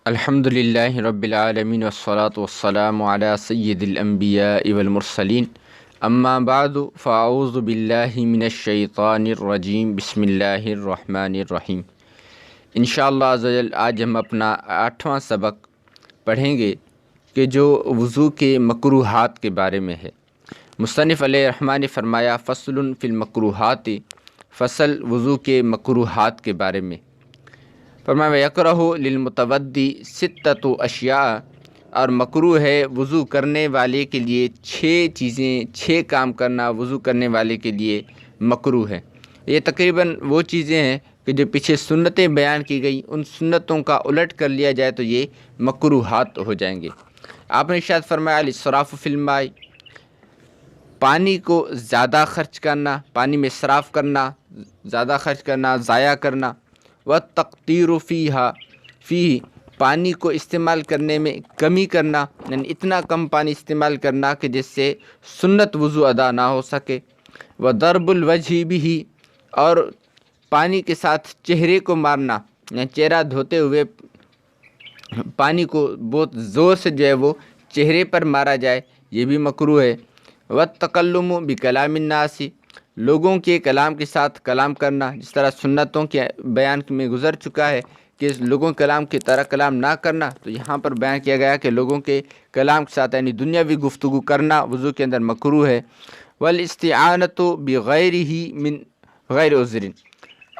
الحمدللہ رب العالمین والصلاة والسلام علی سید الانبیاء والمرسلین اما بعد فاعوذ باللہ من الشیطان الرجیم بسم اللہ الرحمن الرحیم۔ انشاءاللہ عز و جل آج ہم اپنا 8واں سبق پڑھیں گے کہ جو وضو کے مکروہات کے بارے میں ہے۔ مصنف علیہ الرحمٰن نے فرمایا فصل فی المکروہات، فصل وضو کے مکروہات کے بارے میں۔ فرمایا یکرہ للمتودی ستۃ اشیاء، اور مکروہ ہے وضو کرنے والے کے لیے 6 کام کرنا وضو کرنے والے کے لیے مکروہ ہے۔ یہ تقریباً وہ چیزیں ہیں کہ جو پیچھے سنتیں بیان کی گئی، ان سنتوں کا الٹ کر لیا جائے تو یہ مکروہات ہو جائیں گے۔ آپ نے ارشاد فرمایا الاسراف فی الماء، پانی کو زیادہ خرچ کرنا، پانی میں اسراف کرنا، زیادہ خرچ کرنا، ضائع کرنا۔ والتقطیر فیہ، پانی کو استعمال کرنے میں کمی کرنا، یعنی اتنا کم پانی استعمال کرنا کہ جس سے سنت وضو ادا نہ ہو سکے۔ وضرب الوجہ بہ، اور پانی کے ساتھ چہرے کو مارنا، یعنی چہرہ دھوتے ہوئے پانی کو بہت زور سے جو ہے وہ چہرے پر مارا جائے، یہ بھی مکروہ ہے۔ والتکلم بکلام الناس، لوگوں کے کلام کے ساتھ کلام کرنا، جس طرح سنتوں کے بیان میں گزر چکا ہے کہ لوگوں کے کلام کی طرح کلام نہ کرنا، تو یہاں پر بیان کیا گیا کہ لوگوں کے کلام کے ساتھ یعنی دنیاوی گفتگو کرنا وضو کے اندر مکروہ ہے۔ والاستعانۃ بغیرہ من غیر عذر،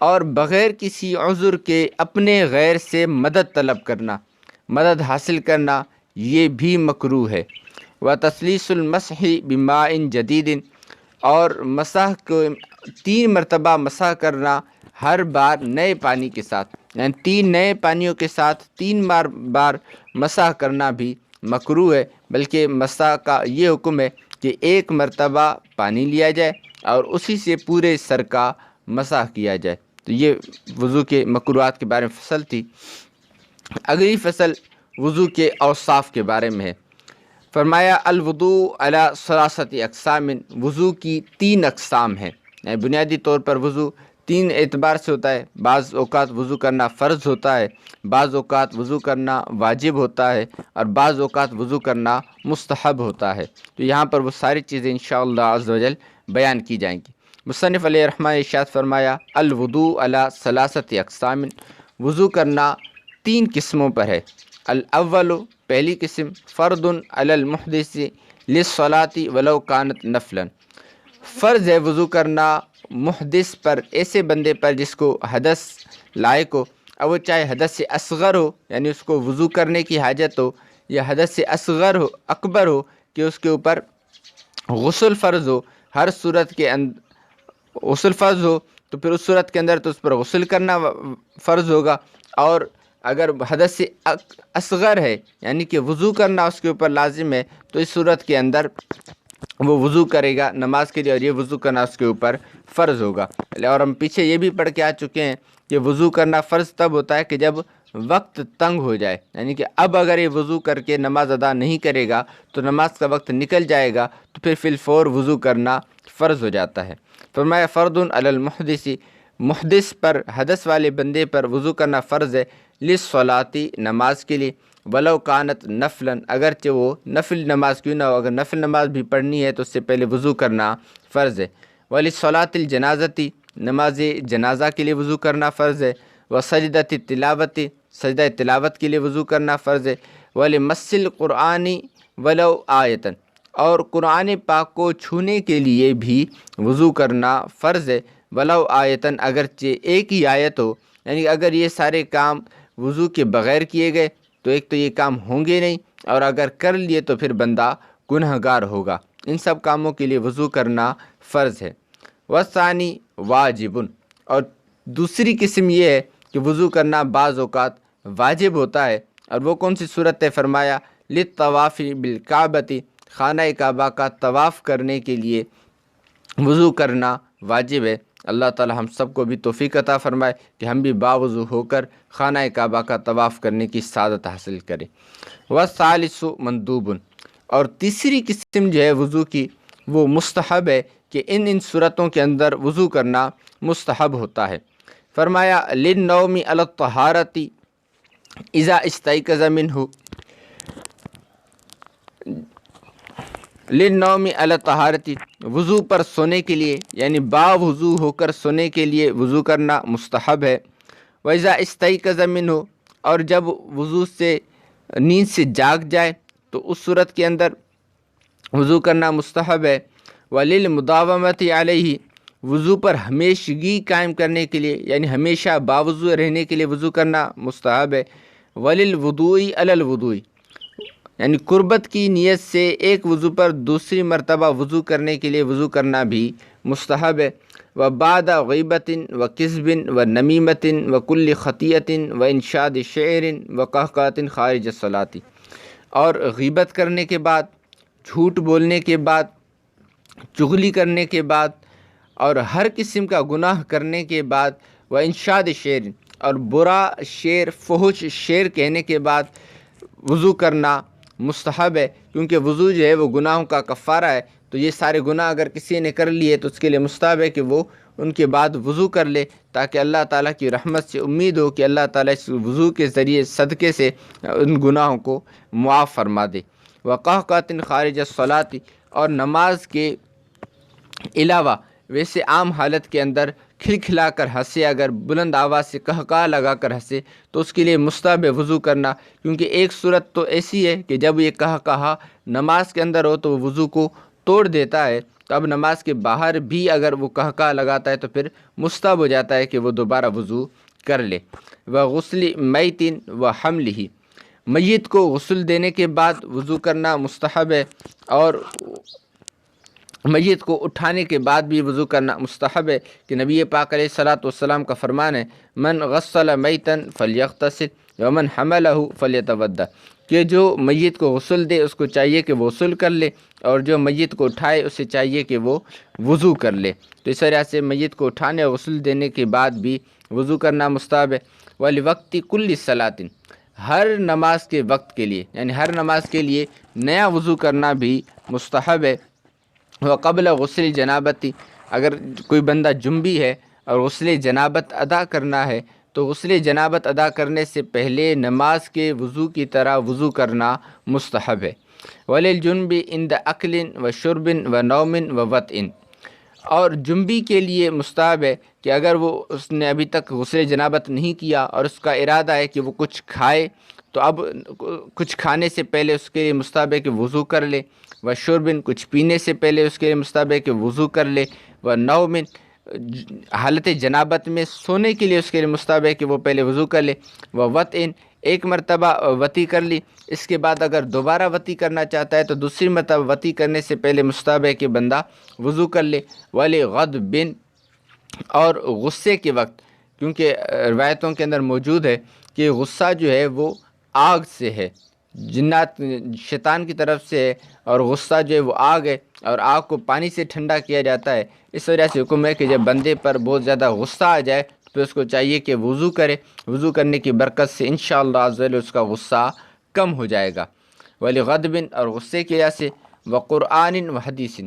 اور بغیر کسی عذر کے اپنے غیر سے مدد طلب کرنا، مدد حاصل کرنا، یہ بھی مکروہ ہے۔ وتسلیس المسح بماء جدید، اور مسح کو 3 مرتبہ مسح کرنا ہر بار نئے پانی کے ساتھ، یعنی 3 نئے پانیوں کے ساتھ 3 بار مسح کرنا بھی مکروہ ہے۔ بلکہ مسح کا یہ حکم ہے کہ 1 مرتبہ پانی لیا جائے اور اسی سے پورے سر کا مسح کیا جائے۔ تو یہ وضو کے مکروہات کے بارے میں فصل تھی۔ اگلی فصل وضو کے اوصاف کے بارے میں ہے۔ فرمایا الوضوء علی ثلاثۃ اقسام، وضو کی 3 اقسام ہیں، یعنی بنیادی طور پر وضو 3 اعتبار سے ہوتا ہے۔ بعض اوقات وضو کرنا فرض ہوتا ہے، بعض اوقات وضو کرنا واجب ہوتا ہے، اور بعض اوقات وضو کرنا مستحب ہوتا ہے۔ تو یہاں پر وہ ساری چیزیں انشاءاللہ عز و جل بیان کی جائیں گی۔ مصنف علیہ الرحمٰن نے ارشاد فرمایا الوضوء علی ثلاثۃ اقسام، وضو کرنا 3 قسموں پر ہے۔ الاول، پہلی قسم، فرض علی المحدث للصلاۃ ولو کانت نفلا، فرض ہے وضو کرنا محدث پر، ایسے بندے پر جس کو حدث لائق ہو، اور وہ چاہے حدث اصغر ہو یعنی اس کو وضو کرنے کی حاجت ہو، یا حدث اصغر ہو اکبر ہو کہ اس کے اوپر غسل فرض ہو، ہر صورت کے غسل فرض ہو تو پھر اس صورت کے اندر تو اس پر غسل کرنا فرض ہوگا۔ اور اگر حدث اصغر ہے یعنی کہ وضو کرنا اس کے اوپر لازم ہے، تو اس صورت کے اندر وہ وضو کرے گا نماز کے لیے، اور یہ وضو کرنا اس کے اوپر فرض ہوگا۔ اور ہم پیچھے یہ بھی پڑھ کے آ چکے ہیں کہ وضو کرنا فرض تب ہوتا ہے کہ جب وقت تنگ ہو جائے، یعنی کہ اب اگر یہ وضو کر کے نماز ادا نہیں کرے گا تو نماز کا وقت نکل جائے گا، تو پھر فی الفور وضو کرنا فرض ہو جاتا ہے۔ فرمایا فرض علی المحدث، محدث پر، حدث والے بندے پر وضو کرنا فرض ہے، للصلاۃ، نماز کے لیے، ولو کانت نفلا، اگرچہ وہ نفل نماز کیوں نہ ہو، اگر نفل نماز بھی پڑھنی ہے تو اس سے پہلے وضو کرنا فرض ہے۔ وللصلاۃ الجنازۃ، نماز جنازہ کے لیے وضو کرنا فرض ہے۔ وسجدۃ التلاوۃ، سجدہ تلاوت کے لیے وضو کرنا فرض ہے۔ ولمس القرآن ولو آیۃ، اور قرآن پاک کو چھونے کے لیے بھی وضو کرنا فرض ہے، ولو آیتن، اگرچہ ایک ہی آیت ہو، یعنی اگر یہ سارے کام وضو کے بغیر کیے گئے تو ایک تو یہ کام ہوں گے نہیں، اور اگر کر لیے تو پھر بندہ گنہگار ہوگا۔ ان سب کاموں کے لیے وضو کرنا فرض ہے۔ والثانی واجب، اور دوسری قسم یہ ہے کہ وضو کرنا بعض اوقات واجب ہوتا ہے، اور وہ کون سی صورت ہے؟ فرمایا للطواف بالکعبۃ، خانہ کعبہ کا طواف کرنے کے لیے وضو کرنا واجب ہے۔ اللہ تعالی ہم سب کو بھی توفیق عطا فرمائے کہ ہم بھی باوضو ہو کر خانہ کعبہ کا طواف کرنے کی سعادت حاصل کریں۔ والثالث مندوب، اور تیسری قسم جو ہے وضو کی وہ مستحب ہے کہ ان صورتوں کے اندر وضو کرنا مستحب ہوتا ہے۔ فرمایا للنوم علی الطہارۃ اذا استيقظ منه للنوم علی طہارتی، وضو پر سونے کے لیے یعنی با وضو ہو کر سونے کے لیے وضو کرنا مستحب ہے۔ وَإِذَا اسْتَيْقَظَ مِنْهُ، اور جب وضو سے نیند سے جاگ جائے تو اس صورت کے اندر وضو کرنا مستحب ہے۔ وَلِلْمُدَاوَمَةِ عَلَيْهِ، وضو پر ہمیشگی قائم کرنے کے لیے یعنی ہمیشہ باوضو رہنے کے لیے وضو کرنا مستحب ہے۔ وَلِلْوُضُوءِ عَلَى الْوُضُوءِ، یعنی قربت کی نیت سے ایک وضو پر دوسری مرتبہ وضو کرنے کے لیے وضو کرنا بھی مستحب ہے۔ وَبَعْدَ غِیبَةٍ وَکِذْبٍ وَنَمِیمَةٍ وَکُلِّ خَطِیَةٍ وَإِنشَادِ شِعْرٍ وَقَہْقَہْةٍ خارج الصلاۃ، اور غیبت کرنے کے بعد، جھوٹ بولنے کے بعد، چغلی کرنے کے بعد، اور ہر قسم کا گناہ کرنے کے بعد، وَإِنشَادِ شِعْرٍ، اور برا شعر، فحش شعر کہنے کے بعد وضو کرنا مستحب ہے، کیونکہ وضو جو ہے وہ گناہوں کا کفارہ ہے۔ تو یہ سارے گناہ اگر کسی نے کر لیے تو اس کے لیے مستحب ہے کہ وہ ان کے بعد وضو کر لے، تاکہ اللہ تعالیٰ کی رحمت سے امید ہو کہ اللہ تعالیٰ اس وضو کے ذریعے صدقے سے ان گناہوں کو معاف فرما دے۔ وقہقہۃ خارج الصلاۃ، اور نماز کے علاوہ ویسے عام حالت کے اندر کھلکھلا کر ہنسے، اگر بلند آواز سے قہقہہ لگا کر ہنسے تو اس کے لیے مستحب ہے وضو کرنا، کیونکہ ایک صورت تو ایسی ہے کہ جب یہ قہقہہ نماز کے اندر ہو تو وہ وضو کو توڑ دیتا ہے، تو اب نماز کے باہر بھی اگر وہ قہقہہ لگاتا ہے تو پھر مستحب ہو جاتا ہے کہ وہ دوبارہ وضو کر لے۔ وغسل میت وحملہ، میت کو غسل دینے کے بعد وضو کرنا مستحب ہے، اور میت کو اٹھانے کے بعد بھی وضو کرنا مستحب ہے، کہ نبی پاک علیہ الصلاۃ والسلام کا فرمان ہے، من غسل میتا فلیغتسل ومن حملہ فلیتودع، کہ جو میت کو غسل دے اس کو چاہیے کہ وہ غسل کر لے، اور جو میت کو اٹھائے اسے چاہیے کہ وہ وضو کر لے۔ تو اس طرح سے میت کو اٹھانے اور غسل دینے کے بعد بھی وضو کرنا مستحب ہے۔ وَلِوَقْتِ كُلِّ صَلَاةٍ، ہر نماز کے وقت کے لیے یعنی ہر نماز کے لیے نیا وضو کرنا بھی مستحب ہے۔ وقبل غسل جنابتی، اگر کوئی بندہ جنبی ہے اور غسل جنابت ادا کرنا ہے تو غسل جنابت ادا کرنے سے پہلے نماز کے وضو کی طرح وضو کرنا مستحب ہے۔ وَلِلْجُنْبِ عِنْدَ أَكْلٍ وَشُرْبٍ وَنَوْمٍ وَوَطْءٍ، اور جنبی کے لیے مستحب ہے کہ اگر اس نے ابھی تک غسل جنابت نہیں کیا اور اس کا ارادہ ہے کہ وہ کچھ کھائے، تو اب کچھ کھانے سے پہلے اس کے لیے مستحب ہے کہ وضو کر لے۔ وشربن، کچھ پینے سے پہلے اس کے لیے مستحب ہے کہ وضو کر لے۔ ونوم، حالت جنابت میں سونے کے لیے اس کے لیے مستحب ہے کہ وہ پہلے وضو کر لے۔ ووطئن، ایک مرتبہ وطی کر لی، اس کے بعد اگر دوبارہ وطی کرنا چاہتا ہے تو دوسری مرتبہ وطی کرنے سے پہلے مستحب ہے کہ بندہ وضو کر لے۔ ولغضبن، اور غصے کے وقت، کیونکہ روایتوں کے اندر موجود ہے کہ غصہ جو ہے وہ آگ سے ہے، جنات شیطان کی طرف سے ہے، اور غصہ جو ہے وہ آگ ہے، اور آگ کو پانی سے ٹھنڈا کیا جاتا ہے۔ اس وجہ سے حکم ہے کہ جب بندے پر بہت زیادہ غصہ آ جائے تو اس کو چاہیے کہ وضو کرے، وضو کرنے کی برکت سے انشاءاللہ عز و جل اس کا غصہ کم ہو جائے گا۔ ولغضبن، اور غصے کی وجہ سے۔ وقرآن وحدیث،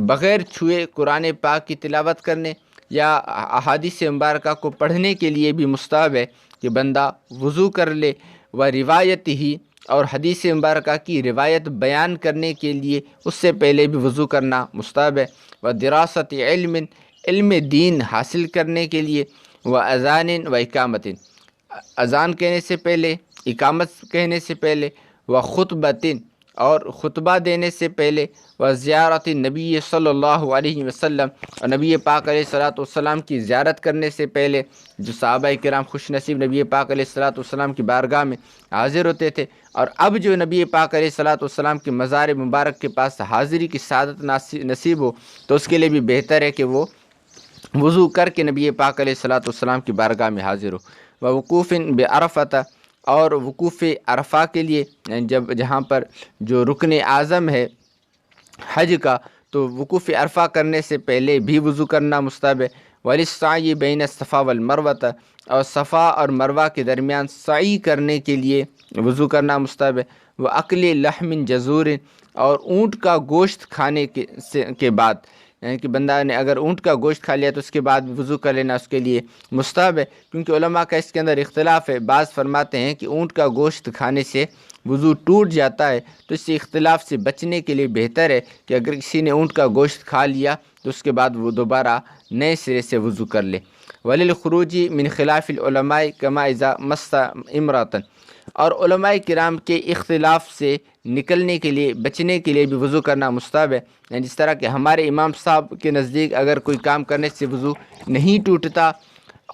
بغیر چھوئے قرآن پاک کی تلاوت کرنے یا احادیث مبارکہ کو پڑھنے کے لیے بھی مستحب ہے کہ بندہ وضو کر لے۔ روایت ہی، اور حدیث مبارکہ کی روایت بیان کرنے کے لیے اس سے پہلے بھی وضو کرنا مستحب ہے۔ ودراست علم، علم دین حاصل کرنے کے لیے۔ واذان واقامت، اذان کہنے سے پہلے، اقامت کہنے سے پہلے۔ وخطبۃ، اور خطبہ دینے سے پہلے۔ وزیارت نبی صلی اللہ علیہ وسلم، اور نبی پاک علیہ الصلاۃ والسلام کی زیارت کرنے سے پہلے، جو صحابہ کرام خوش نصیب نبی پاک علیہ الصلاۃ والسلام کی بارگاہ میں حاضر ہوتے تھے، اور اب جو نبی پاک علیہ الصلاۃ والسلام کے مزار مبارک کے پاس حاضری کی سعادت نصیب ہو تو اس کے لیے بھی بہتر ہے کہ وہ وضو کر کے نبی پاک علیہ الصلاۃ والسلام کی بارگاہ میں حاضر ہو۔ ووقوف بعرفۃ، اور وقوف عرفہ کے لیے، جہاں پر جو رکن اعظم ہے حج کا، تو وقوف عرفہ کرنے سے پہلے بھی وضو کرنا مستحب ہے۔ وللسعی بین الصفا والمروۃ، اور صفا اور مروہ کے درمیان سعی کرنے کے لیے وضو کرنا مستحب ہے۔ وأکل لحم جزور، اور اونٹ کا گوشت کھانے کے بعد، یعنی کہ بندہ نے اگر اونٹ کا گوشت کھا لیا تو اس کے بعد وضو کر لینا اس کے لیے مستحب ہے، کیونکہ علماء کا اس کے اندر اختلاف ہے۔ بعض فرماتے ہیں کہ اونٹ کا گوشت کھانے سے وضو ٹوٹ جاتا ہے، تو اس سے اختلاف سے بچنے کے لیے بہتر ہے کہ اگر کسی نے اونٹ کا گوشت کھا لیا تو اس کے بعد وہ دوبارہ نئے سرے سے وضو کر لے۔ وَلِلْخُرُوجِ مِنْ خِلَافِ الْعُلَمَاءِ كَمَا إِذَا مَسَّ امْرَأَةً، اور علماء کرام کے اختلاف سے نکلنے کے لیے بچنے کے لیے بھی وضو کرنا مستحب ہے، یعنی جس طرح کہ ہمارے امام صاحب کے نزدیک اگر کوئی کام کرنے سے وضو نہیں ٹوٹتا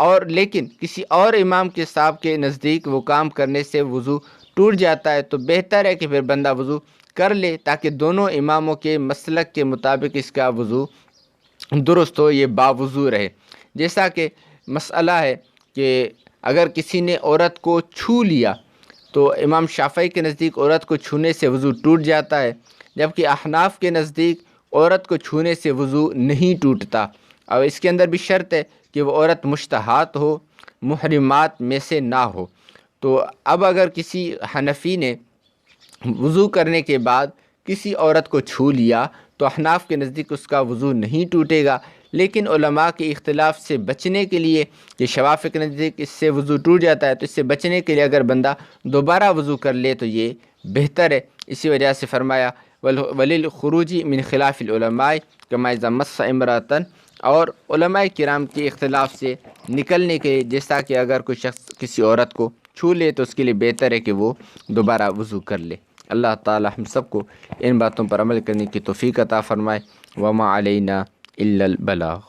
اور لیکن کسی اور امام کے صاحب کے نزدیک وہ کام کرنے سے وضو ٹوٹ جاتا ہے، تو بہتر ہے کہ پھر بندہ وضو کر لے تاکہ دونوں اماموں کے مسلک کے مطابق اس کا وضو درست ہو، یہ باوضو رہے۔ جیسا کہ مسئلہ ہے کہ اگر کسی نے عورت کو چھو لیا تو امام شافعی کے نزدیک عورت کو چھونے سے وضو ٹوٹ جاتا ہے، جبکہ احناف کے نزدیک عورت کو چھونے سے وضو نہیں ٹوٹتا، اور اس کے اندر بھی شرط ہے کہ وہ عورت مشتہات ہو، محرمات میں سے نہ ہو۔ تو اب اگر کسی حنفی نے وضو کرنے کے بعد کسی عورت کو چھو لیا تو احناف کے نزدیک اس کا وضو نہیں ٹوٹے گا، لیکن علماء کے اختلاف سے بچنے کے لیے کہ شوافی کے نزدیک اس سے وضو ٹوٹ جاتا ہے، تو اس سے بچنے کے لیے اگر بندہ دوبارہ وضو کر لے تو یہ بہتر ہے۔ اسی وجہ سے فرمایا وَلِلْخُرُوجِ مِنْ خِلَافِ الْعُلَمَاءِ كَمَا إِذَا مَسَّ امْرَأَةً، اور علماء کرام کے اختلاف سے نکلنے کے جیسا کہ اگر کوئی شخص کسی عورت کو چھو لے تو اس کے لیے بہتر ہے کہ وہ دوبارہ وضو کر لے۔ اللہ تعالی ہم سب کو ان باتوں پر عمل کرنے کی توفیق عطا فرمائے۔ وما علینا الا البلاغ۔